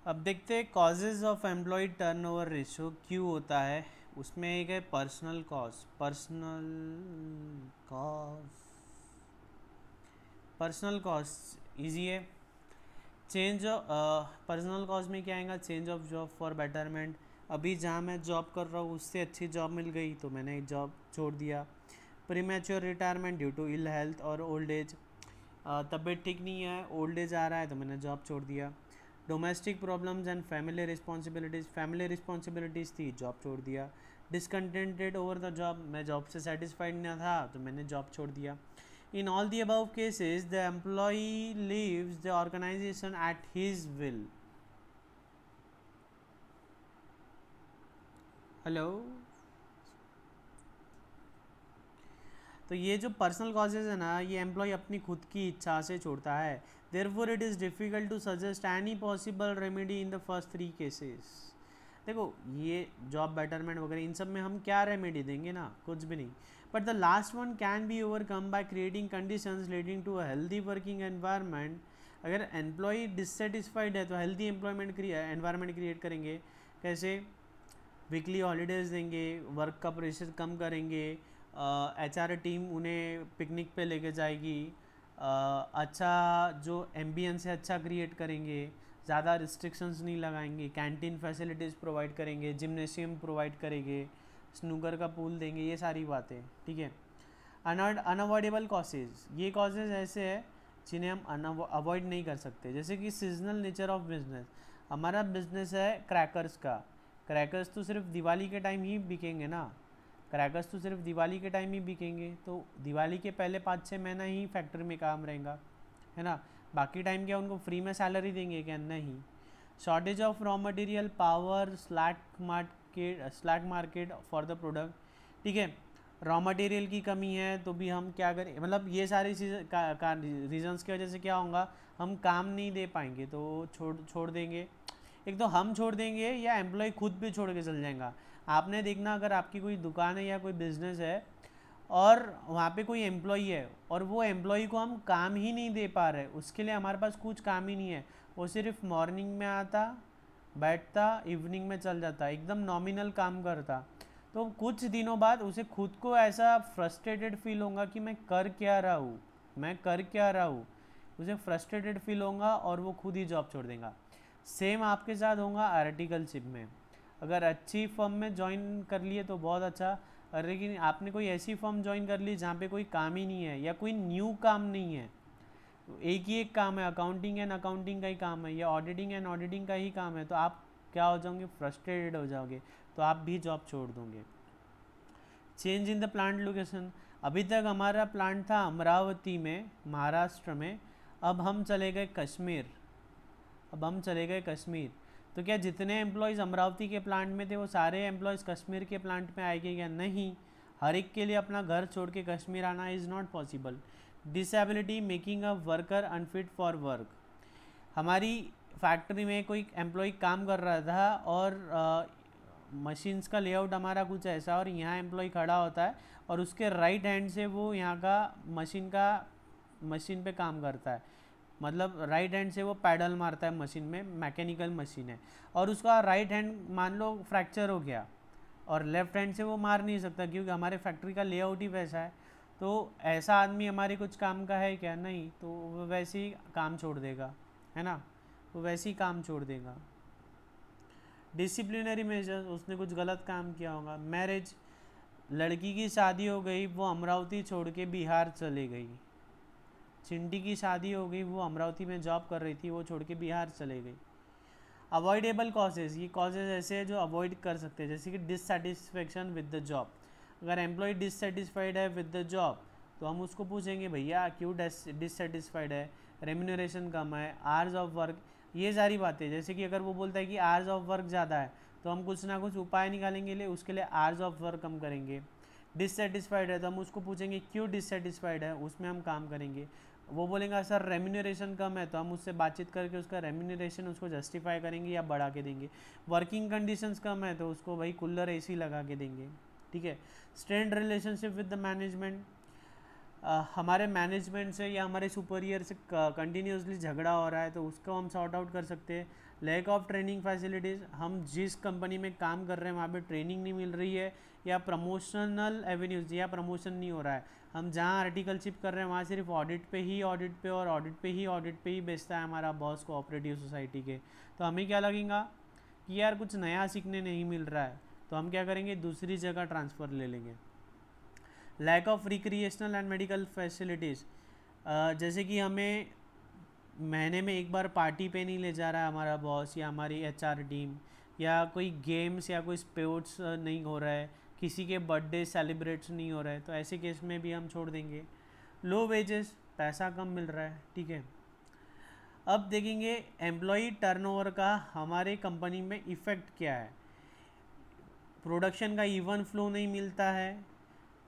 अब देखते हैं causes of employ turnover ratio क्यों होता है। उसमें एक है personal cause. Personal cause easy है। चेंज पर्सनल कॉज में क्या आएगा, change of job for betterment. अभी जहाँ मैं जॉब कर रहा हूँ उससे अच्छी जॉब मिल गई तो मैंने जॉब छोड़ दिया। Premature retirement due to ill health और ओल्ड एज, तबीयत ठीक नहीं है, ओल्ड एज आ रहा है तो मैंने जॉब छोड़ दिया। Domestic problems and family responsibilities थी, जॉब छोड़ दिया। डिसकंटेंटेड ओवर द जॉब, मैं जॉब से सेटिस्फाइड नहीं था तो मैंने जॉब छोड़ दिया। In all the above cases the employee leaves the organisation at his will. Hello. तो ये जो पर्सनल कॉजेज है ना, ये एम्प्लॉय अपनी खुद की इच्छा से छोड़ता है। Therefore it is difficult to suggest any possible remedy in the first 3 cases. देखो ये जॉब बेटरमेंट वगैरह इन सब में हम क्या रेमेडी देंगे ना, कुछ भी नहीं। But the last one can be overcome by creating conditions leading to a healthy working environment. अगर एम्प्लॉय डिससेटिस्फाइड है तो हेल्दी एम्प्लॉयमेंट एनवायरनमेंट क्रिएट करेंगे। कैसे? वीकली हॉलीडेज़ देंगे, वर्क का प्रेशर कम करेंगे, एचआर टीम उन्हें पिकनिक पे लेके जाएगी, अच्छा जो एम्बियंस है अच्छा क्रिएट करेंगे, ज़्यादा रिस्ट्रिक्शंस नहीं लगाएंगे, कैंटीन फैसिलिटीज़ प्रोवाइड करेंगे, जिम्नेशियम प्रोवाइड करेंगे, स्नूकर का पूल देंगे, ये सारी बातें। ठीक है। अनअवॉइडेबल कॉसेज, ये कॉजेज ऐसे हैं जिन्हें हम अवॉइड नहीं कर सकते। जैसे कि सीजनल नेचर ऑफ बिजनेस, हमारा बिजनेस है क्रैकर्स का। क्रैकर्स तो सिर्फ दिवाली के टाइम ही बिकेंगे ना, क्रैकर्स तो सिर्फ दिवाली के टाइम ही बिकेंगे, तो दिवाली के पहले 5-6 महीना ही फैक्ट्री में काम रहेगा, है ना। बाकी टाइम क्या उनको फ्री में सैलरी देंगे क्या? नहीं। Shortage of raw material, power, slack market for the product. ठीक है। रॉ मटेरियल की कमी है तो भी हम क्या करें, मतलब ये सारी चीज़ें का रीजंस की वजह से क्या होगा, हम काम नहीं दे पाएंगे तो छोड़ देंगे। एक तो हम छोड़ देंगे या एम्प्लॉय खुद भी छोड़ के चल जाएगा। आपने देखना, अगर आपकी कोई दुकान है या कोई बिजनेस है और वहाँ पे कोई एम्प्लॉय है और वो एम्प्लॉय को हम काम ही नहीं दे पा रहे, उसके लिए हमारे पास कुछ काम ही नहीं है, वो सिर्फ मॉर्निंग में आता, बैठता, इवनिंग में चल जाता, एकदम नॉमिनल काम करता, तो कुछ दिनों बाद उसे खुद को ऐसा फ्रस्ट्रेटेड फील होगा कि मैं कर क्या रहा हूँ, उसे फ्रस्ट्रेटेड फील होगा और वो खुद ही जॉब छोड़ देगा। सेम आपके साथ होगा आर्टिकलशिप में। अगर अच्छी फर्म में ज्वाइन कर लिए तो बहुत अच्छा, लेकिन आपने कोई ऐसी फर्म ज्वाइन कर ली जहाँ पे कोई काम ही नहीं है या कोई न्यू काम नहीं है, तो एक ही एक काम है, अकाउंटिंग एंड अकाउंटिंग का ही काम है या ऑडिटिंग एंड ऑडिटिंग का ही काम है, तो आप क्या हो जाओगे, फ्रस्ट्रेटेड हो जाओगे, तो आप भी जॉब छोड़ दोगे। Change in the plant location, अभी तक हमारा प्लांट था अमरावती में, महाराष्ट्र में, अब हम चले गए कश्मीर। तो क्या जितने एम्प्लॉयज़ अमरावती के प्लांट में थे वो सारे एम्प्लॉयज़ कश्मीर के प्लांट में आएंगे क्या? नहीं। हर एक के लिए अपना घर छोड़ के कश्मीर आना is not possible. Disability making a worker unfit for work, हमारी फैक्ट्री में कोई एम्प्लॉय काम कर रहा था और मशीन्स का लेआउट हमारा कुछ ऐसा, और यहाँ एम्प्लॉय खड़ा होता है और उसके राइट हैंड से वो यहाँ का मशीन पे काम करता है, मतलब राइट हैंड से वो पैडल मारता है मशीन में, मैकेनिकल मशीन है, और उसका राइट हैंड मान लो फ्रैक्चर हो गया और लेफ्ट हैंड से वो मार नहीं सकता क्योंकि हमारे फैक्ट्री का लेआउट ही वैसा है। तो ऐसा आदमी हमारे कुछ काम का है क्या? नहीं, तो वो वैसे ही काम छोड़ देगा, है ना, वो वैसे ही काम छोड़ देगा। डिसिप्लिनरी मेजर्स, उसने कुछ गलत काम किया होगा। मैरिज, लड़की की शादी हो गई, वो अमरावती छोड़ के बिहार चले गई। चिंटी की शादी हो गई, वो अमरावती में जॉब कर रही थी, वो छोड़ के बिहार चले गई। अवॉइडेबल कॉजेज, ये कॉजेज ऐसे हैं जो अवॉइड कर सकते हैं, जैसे कि डिससेटिस्फेक्शन विद द जॉब। अगर एम्प्लॉय डिससेटिस्फाइड है विद द जॉब तो हम उसको पूछेंगे भैया क्यों डिससेटिस्फाइड है, रेम्यूनरेशन कम है, आवर्स ऑफ वर्क, ये सारी बातें। जैसे कि अगर वो बोलता है कि आवर्स ऑफ वर्क ज़्यादा है तो हम कुछ ना कुछ उपाय निकालेंगे, उसके लिए आवर्स ऑफ वर्क कम करेंगे। डिससेटिस्फाइड है तो हम उसको पूछेंगे क्यों डिससेटिस्फाइड है, उसमें हम काम करेंगे। वो बोलेगा सर रेम्यूनरेशन कम है, तो हम उससे बातचीत करके उसका रेम्यूनरेशन उसको जस्टिफाई करेंगे या बढ़ा के देंगे। वर्किंग कंडीशंस कम है तो उसको भाई कूलर एसी लगा के देंगे। ठीक है। Strained relationship with the management, हमारे मैनेजमेंट से या हमारे सुपीरियर से कंटिन्यूसली झगड़ा हो रहा है तो उसको हम सॉर्ट आउट कर सकते हैं। लैक ऑफ ट्रेनिंग फैसिलिटीज़, हम जिस कंपनी में काम कर रहे हैं वहाँ पे ट्रेनिंग नहीं मिल रही है, या प्रमोशनल एवेन्यूज, या प्रमोशन नहीं हो रहा है, हम जहाँ आर्टिकलशिप कर रहे हैं वहाँ सिर्फ ऑडिट पे और ऑडिट पे ही बेचता है हमारा बॉस कोऑपरेटिव सोसाइटी के, तो हमें क्या लगेगा कि यार कुछ नया सीखने नहीं मिल रहा है, तो हम क्या करेंगे, दूसरी जगह ट्रांसफ़र ले लेंगे। Lack of recreational and medical facilities, जैसे कि हमें महीने में एक बार पार्टी पे नहीं ले जा रहा है हमारा बॉस या हमारी एचआर टीम, या कोई गेम्स या कोई स्पोर्ट्स नहीं हो रहा है, किसी के बर्थडे सेलिब्रेट्स नहीं हो रहा है, तो ऐसे केस में भी हम छोड़ देंगे। लो वेजेस, पैसा कम मिल रहा है, ठीक है। अब देखेंगे एम्प्लॉई टर्नओवर का हमारे कंपनी में इफ़ेक्ट क्या है। प्रोडक्शन का इवन फ्लो नहीं मिलता है,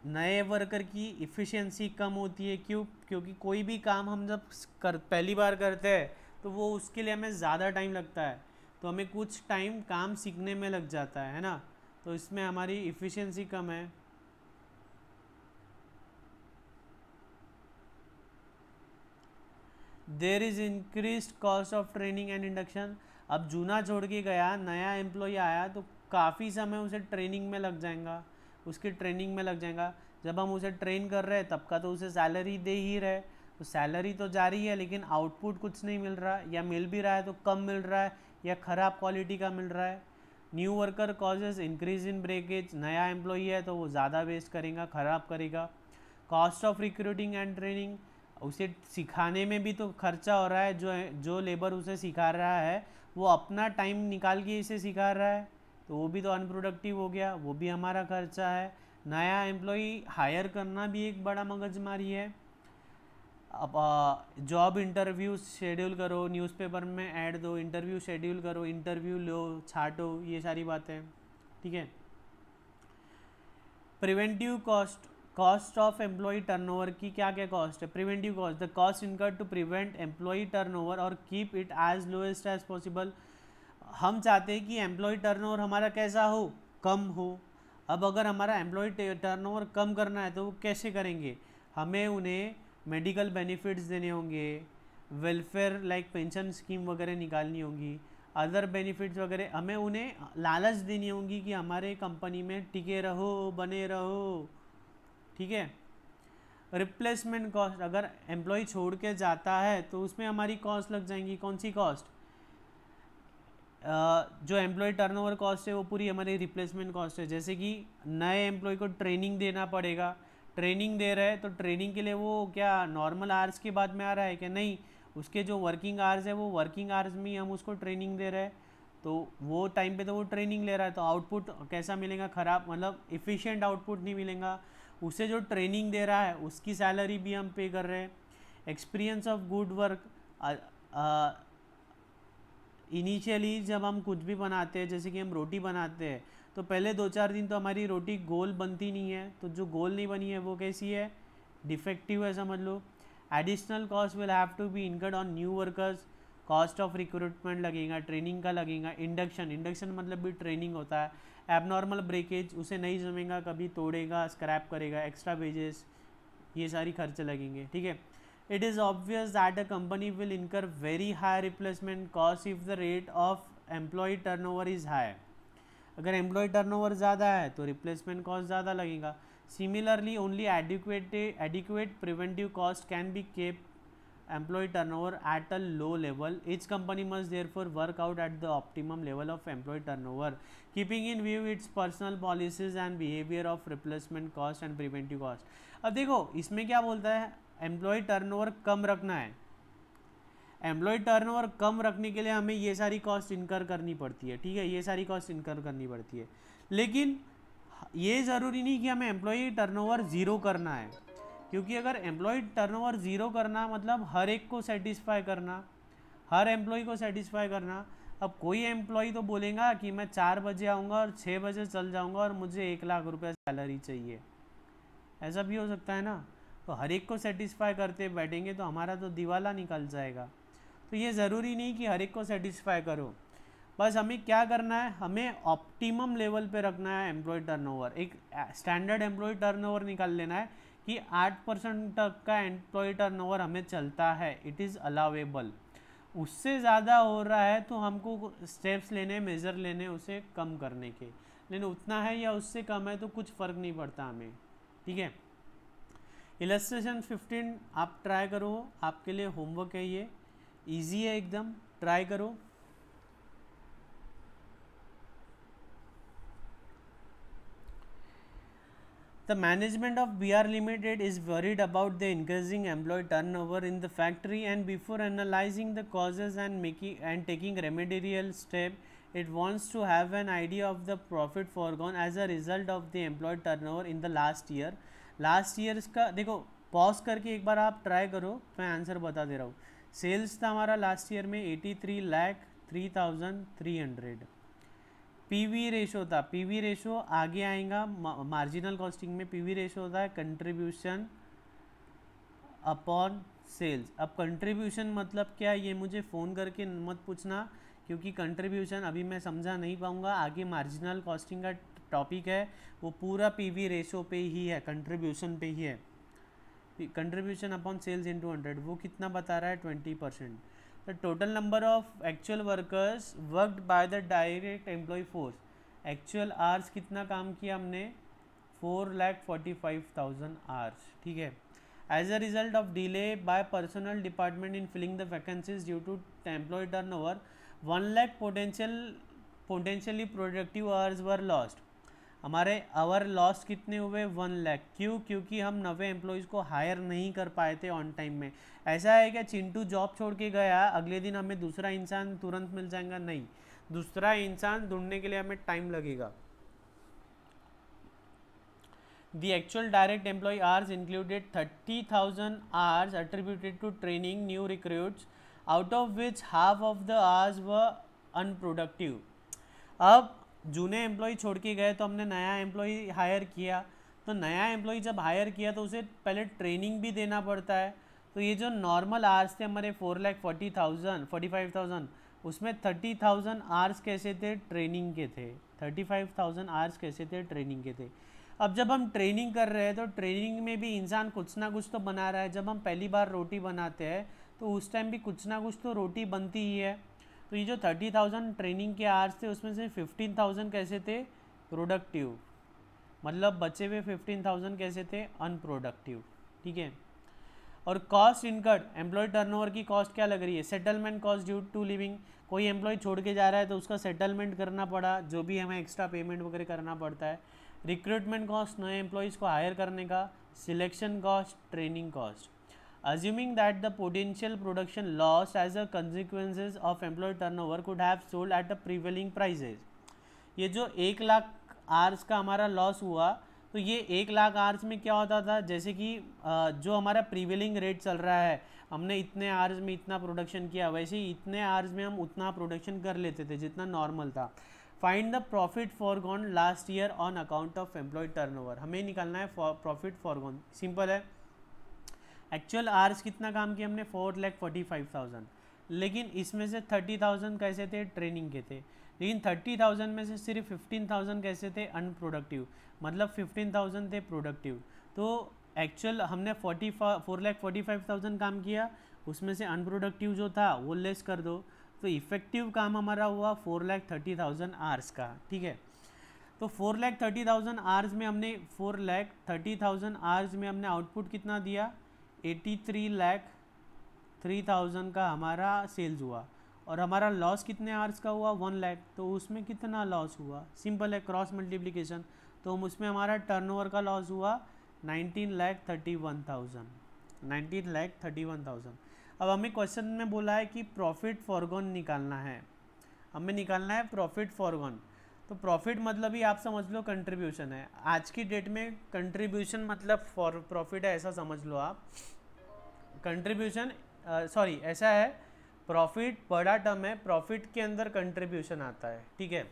नए वर्कर की इफ़िशियंसी कम होती है, क्योंकि कोई भी काम हम जब पहली बार करते हैं तो वो उसके लिए हमें ज़्यादा टाइम लगता है, तो हमें कुछ टाइम काम सीखने में लग जाता है ना, तो इसमें हमारी इफ़िशियंसी कम है। There is increase cost of training and induction, अब जूना छोड़ के गया, नया एम्प्लॉय आया तो काफ़ी समय उसे ट्रेनिंग में लग जाएगा, उसकी ट्रेनिंग में लग जाएगा। जब हम उसे ट्रेन कर रहे हैं तब का तो उसे सैलरी दे ही रहे, तो सैलरी तो जा रही है लेकिन आउटपुट कुछ नहीं मिल रहा, या मिल भी रहा है तो कम मिल रहा है या ख़राब क्वालिटी का मिल रहा है। New worker causes increase in breakage, नया एम्प्लॉई है तो वो ज़्यादा वेस्ट करेगा, ख़राब करेगा। Cost of recruiting and training, उसे सिखाने में भी तो खर्चा हो रहा है, जो लेबर उसे सिखा रहा है वो अपना टाइम निकाल के इसे सिखा रहा है, तो वो भी तो अनप्रोडक्टिव हो गया, वो भी हमारा खर्चा है। नया एम्प्लॉई हायर करना भी एक बड़ा मगजमारी है। अब जॉब इंटरव्यू शेड्यूल करो, न्यूज़पेपर में ऐड दो, इंटरव्यू शेड्यूल करो, इंटरव्यू लो, छाटो, ये सारी बातें, ठीक है। Preventive cost, cost of employ turnover की क्या क्या कॉस्ट है। Preventive cost, the cost incurred to prevent employ turnover और keep it as lowest as possible, हम चाहते हैं कि एम्प्लॉय टर्नओवर हमारा कैसा हो, कम हो। अब अगर हमारा एम्प्लॉय टर्नओवर कम करना है तो वो कैसे करेंगे, हमें उन्हें मेडिकल बेनिफिट्स देने होंगे, वेलफेयर लाइक पेंशन स्कीम वगैरह निकालनी होंगी, अदर बेनिफिट्स वगैरह, हमें उन्हें लालच देनी होंगी कि हमारे कंपनी में टिके रहो, बने रहो, ठीक है। रिप्लेसमेंट कॉस्ट, अगर एम्प्लॉय छोड़ के जाता है तो उसमें हमारी कॉस्ट लग जाएंगी, कौन सी कॉस्ट, जो एम्प्लॉय टर्नओवर कॉस्ट है वो पूरी हमारी रिप्लेसमेंट कॉस्ट है। जैसे कि नए एम्प्लॉय को ट्रेनिंग देना पड़ेगा, ट्रेनिंग दे रहे हैं तो ट्रेनिंग के लिए वो क्या नॉर्मल आवर्स के बाद में आ रहा है क्या, नहीं, उसके जो वर्किंग आवर्स है वो वर्किंग आवर्स में ही हम उसको ट्रेनिंग दे रहे हैं, तो वो टाइम पे तो वो ट्रेनिंग ले रहा है, तो आउटपुट कैसा मिलेगा, ख़राब, मतलब इफ़िशिएंट आउटपुट नहीं मिलेगा। उसे जो ट्रेनिंग दे रहा है उसकी सैलरी भी हम पे कर रहे हैं। Experience of good work, initially जब हम कुछ भी बनाते हैं, जैसे कि हम रोटी बनाते हैं, तो पहले 2-4 दिन तो हमारी रोटी गोल बनती नहीं है, तो जो गोल नहीं बनी है वो कैसी है, डिफेक्टिव है, समझ लो। Additional cost will have to be incurred on new workers, cost of recruitment लगेगा, ट्रेनिंग का लगेगा, इंडक्शन मतलब भी ट्रेनिंग होता है। एबनॉर्मल ब्रेकेज, उसे नहीं जमेगा, कभी तोड़ेगा, स्क्रैप करेगा, एक्स्ट्रा वेजेस, ये सारी खर्चे लगेंगे, ठीक है। It is obvious that a company will incur very high replacement cost if the rate of employee turnover is high. अगर एम्प्लॉय टर्नओवर ज़्यादा है तो रिप्लेसमेंट कॉस्ट ज़्यादा लगेगा। Similarly only adequate preventive cost can be kept employee turnover at a low level. Each company must therefore work out at the optimum level of employee turnover, keeping in view its personal policies and behavior of replacement cost and preventive cost. अब देखो इसमें क्या बोलता है, employee turnover कम रखना है, employee turnover कम रखने के लिए हमें ये सारी कॉस्ट इनकर करनी पड़ती है, ठीक है, ये सारी कॉस्ट इनकर करनी पड़ती है, लेकिन ये ज़रूरी नहीं कि हमें एम्प्लॉय टर्नओवर ज़ीरो करना है, क्योंकि अगर एम्प्लॉय टर्नओवर ज़ीरो करना मतलब हर एक को सेटिस्फाई करना, हर एम्प्लॉय को सेटिस्फाई करना। अब कोई एम्प्लॉय तो बोलेगा कि मैं 4 बजे आऊँगा और 6 बजे चल जाऊँगा और मुझे 1 लाख रुपये सैलरी चाहिए, ऐसा भी हो सकता है ना, तो हर एक को सेटिस्फाई करते बैठेंगे तो हमारा तो दिवाला निकल जाएगा। तो ये ज़रूरी नहीं कि हर एक को सेटिस्फाई करो, बस हमें क्या करना है, हमें ऑप्टिमम लेवल पे रखना है एम्प्लॉय टर्नओवर, एक स्टैंडर्ड एम्प्लॉय टर्नओवर निकाल लेना है कि 8% तक का एम्प्लॉय टर्नओवर हमें चलता है, इट इज़ अलावेबल। उससे ज़्यादा हो रहा है तो हमको स्टेप्स लेने, मेज़र लेने उसे कम करने के, लेकिन उतना है या उससे कम है तो कुछ फ़र्क नहीं पड़ता हमें, ठीक है। इलस्ट्रेशन 15 आप ट्राई करो, आपके लिए होमवर्क है, ये इजी है एकदम, ट्राई करो। The management of BR Limited is worried about the increasing employee turnover in the factory, and before analyzing the causes and taking remedial step, it wants to have an idea of the profit foregone as a result of the employee turnover in the last year. Last year का देखो, pause करके एक बार आप try करो, मैं answer बता दे रहा हूँ। सेल्स था हमारा लास्ट ईयर में 83,03,300। पीवी रेशो था, पीवी रेशो आगे आएगा मार्जिनल कॉस्टिंग में। पीवी रेशो होता है कंट्रीब्यूशन अपॉन सेल्स। अब कंट्रीब्यूशन मतलब क्या, ये मुझे फ़ोन करके मत पूछना, क्योंकि कंट्रीब्यूशन अभी मैं समझा नहीं पाऊँगा। आगे मार्जिनल कॉस्टिंग का टॉपिक है, वो पूरा पीवी रेशो पे ही है, कंट्रीब्यूशन पे ही है। कंट्रीब्यूशन अपॉन सेल्स इंटू 100, वो कितना बता रहा है, 20%। The total number of actual workers worked by the direct employee force, actual hours कितना काम किया हमने, 4,45,000 hours, ठीक है। As a result of delay by personnel department in filling the vacancies due to employee turnover, 1 lakh potentially productive hours were lost। हमारे our loss कितने हुए, 1 लाख। क्यों? क्योंकि हम नवे एम्प्लॉयज़ को हायर नहीं कर पाए थे ऑन टाइम में। ऐसा है क्या चिंटू जॉब छोड़ के गया, अगले दिन हमें दूसरा इंसान तुरंत मिल जाएगा? नहीं, दूसरा इंसान ढूंढने के लिए हमें टाइम लगेगा। The actual direct employee hours included 30,000 hours attributed to training new recruits, out of which half of the hours were unproductive। अब जूने एम्प्लॉय छोड़ के गए तो हमने नया एम्प्लॉय हायर किया, तो नया एम्प्लॉय जब हायर किया तो उसे पहले ट्रेनिंग भी देना पड़ता है। तो ये जो नॉर्मल आवर्स थे हमारे 4,45,000, उसमें 30,000 आवर्स कैसे थे, ट्रेनिंग के थे। 35,000 आवर्स कैसे थे, ट्रेनिंग के थे। अब जब हम ट्रेनिंग कर रहे हैं तो ट्रेनिंग में भी इंसान कुछ ना कुछ तो बना रहा है। जब हम पहली बार रोटी बनाते हैं तो उस टाइम भी कुछ ना कुछ तो रोटी बनती ही है। तो ये जो 30,000 ट्रेनिंग के आवर्स थे उसमें से 15,000 कैसे थे, प्रोडक्टिव, मतलब बचे हुए 15,000 कैसे थे, अनप्रोडक्टिव, ठीक है। और कॉस्ट इनकर्ड, एम्प्लॉय टर्नओवर की कॉस्ट क्या लग रही है, settlement cost due to leaving. कोई एम्प्लॉय छोड़ के जा रहा है तो उसका सेटलमेंट करना पड़ा, जो भी हमें एक्स्ट्रा पेमेंट वगैरह करना पड़ता है। रिक्रूटमेंट कॉस्ट, नए एम्प्लॉयज़ को हायर करने का। Selection cost, training cost. Assuming that the potential production loss as a consequences of employee turnover could have sold at a prevailing prices। ये जो 1 लाख आवर्स का हमारा लॉस हुआ, तो ये 1 लाख आवर्स में क्या होता था, जैसे कि जो हमारा प्रीवेलिंग रेट चल रहा है, हमने इतने आवर्स में इतना प्रोडक्शन किया, वैसे ही इतने आवर्स में हम उतना प्रोडक्शन कर लेते थे जितना नॉर्मल था। Find the profit foregone last year on account of employ turnover. हमें निकालना है प्रॉफिट फॉरगॉन, सिंपल है। एक्चुअल आवर्स कितना काम किया हमने, 4,45,000, लेकिन इसमें से 30,000 कैसे थे, ट्रेनिंग के थे। लेकिन 30,000 में से सिर्फ 15,000 कैसे थे, अनप्रोडक्टिव, मतलब 15,000 थे प्रोडक्टिव। तो एक्चुअल हमने 4,45,000 काम किया, उसमें से अनप्रोडक्टिव जो था वो लेस कर दो, तो इफेक्टिव काम हमारा हुआ 4,30,000 आवर्स का, ठीक है। तो 4,30,000 आवर्स में हमने 4,30,000 आवर्स में हमने आउटपुट कितना दिया, 83,03,000 का हमारा सेल्स हुआ। और हमारा लॉस कितने आवर्स का हुआ, 1 लाख। तो उसमें कितना लॉस हुआ, सिंपल है, क्रॉस मल्टीप्लिकेशन। तो हम उसमें हमारा टर्नओवर का लॉस हुआ 19,31,000। अब हमें क्वेश्चन में बोला है कि प्रॉफिट फॉरगॉन निकालना है, हमें निकालना है प्रॉफिट फॉरगॉन। तो प्रॉफिट मतलब ही आप समझ लो कंट्रीब्यूशन है। आज की डेट में कंट्रीब्यूशन मतलब फॉर प्रॉफिट है, ऐसा समझ लो आप। कंट्रीब्यूशन सॉरी ऐसा है, प्रॉफिट बड़ा टर्म है, प्रॉफिट के अंदर कंट्रीब्यूशन आता है, ठीक है।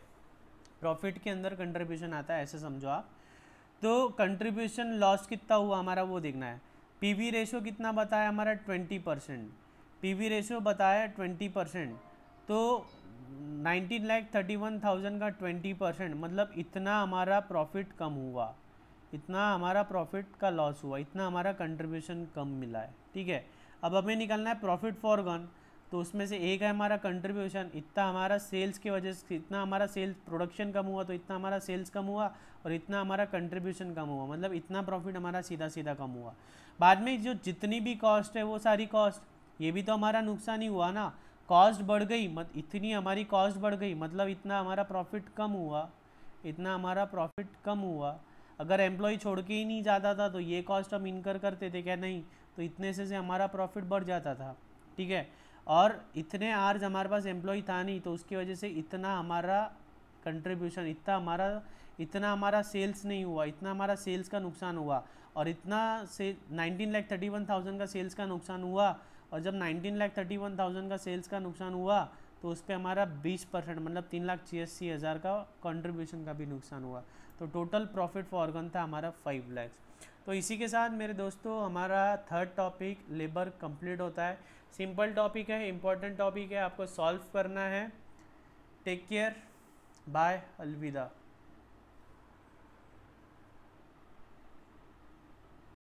प्रॉफिट के अंदर कंट्रीब्यूशन आता है, ऐसे समझो आप। तो कंट्रीब्यूशन लॉस कितना हुआ हमारा वो देखना है। पीवी रेशो कितना बताया हमारा, 20%। पीवी रेशो बताया 20%, तो 19,31,000 का 20%, मतलब इतना हमारा प्रॉफिट कम हुआ, इतना हमारा प्रॉफिट का लॉस हुआ, इतना हमारा कंट्रीब्यूशन कम मिला है, ठीक है। अब हमें निकालना है प्रॉफिट फॉरगॉन। तो उसमें से एक है हमारा कंट्रीब्यूशन, इतना हमारा सेल्स की वजह से, इतना हमारा सेल्स प्रोडक्शन कम हुआ तो इतना हमारा सेल्स कम हुआ, और इतना हमारा कंट्रीब्यूशन कम हुआ, मतलब इतना प्रॉफिट हमारा सीधा सीधा कम हुआ। बाद में जो जितनी भी कॉस्ट है वो सारी कॉस्ट, ये भी तो हमारा नुकसान ही हुआ ना, कॉस्ट बढ़ गई, मत इतनी हमारी कॉस्ट बढ़ गई, मतलब इतना हमारा प्रॉफिट कम हुआ, इतना हमारा प्रॉफिट कम हुआ। अगर एम्प्लॉय छोड़ के ही नहीं जाता था तो ये कॉस्ट हम इनकर करते थे क्या? नहीं, तो इतने से हमारा प्रॉफिट बढ़ जाता था, ठीक है। और इतने आवर्स हमारे पास एम्प्लॉय था नहीं, तो उसकी वजह से इतना हमारा कंट्रीब्यूशन, इतना हमारा सेल्स नहीं हुआ, इतना हमारा सेल्स का नुकसान हुआ, और इतना से 19,31,000 का सेल्स का नुकसान हुआ। और जब 19,31,000 का सेल्स का नुकसान हुआ तो उस पर हमारा 20% मतलब 3,86,000 का कंट्रीब्यूशन का भी नुकसान हुआ। तो टोटल प्रॉफिट फॉर ऑर्गन था हमारा 5 लाख। तो इसी के साथ मेरे दोस्तों हमारा थर्ड टॉपिक लेबर कंप्लीट होता है। सिंपल टॉपिक है, इम्पोर्टेंट टॉपिक है, आपको सॉल्व करना है। टेक केयर, बाय, अलविदा।